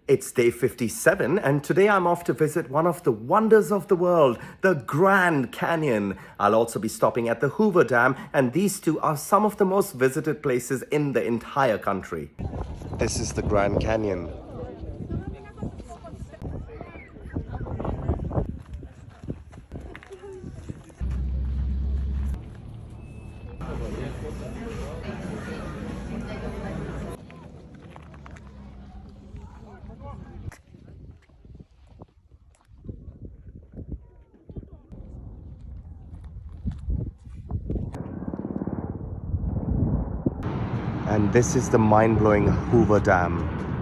It's day 57, and today I'm off to visit one of the wonders of the world, the Grand Canyon. I'll also be stopping at the Hoover Dam, and these two are some of the most visited places in the entire country. This is the Grand Canyon. And this is the mind-blowing Hoover Dam.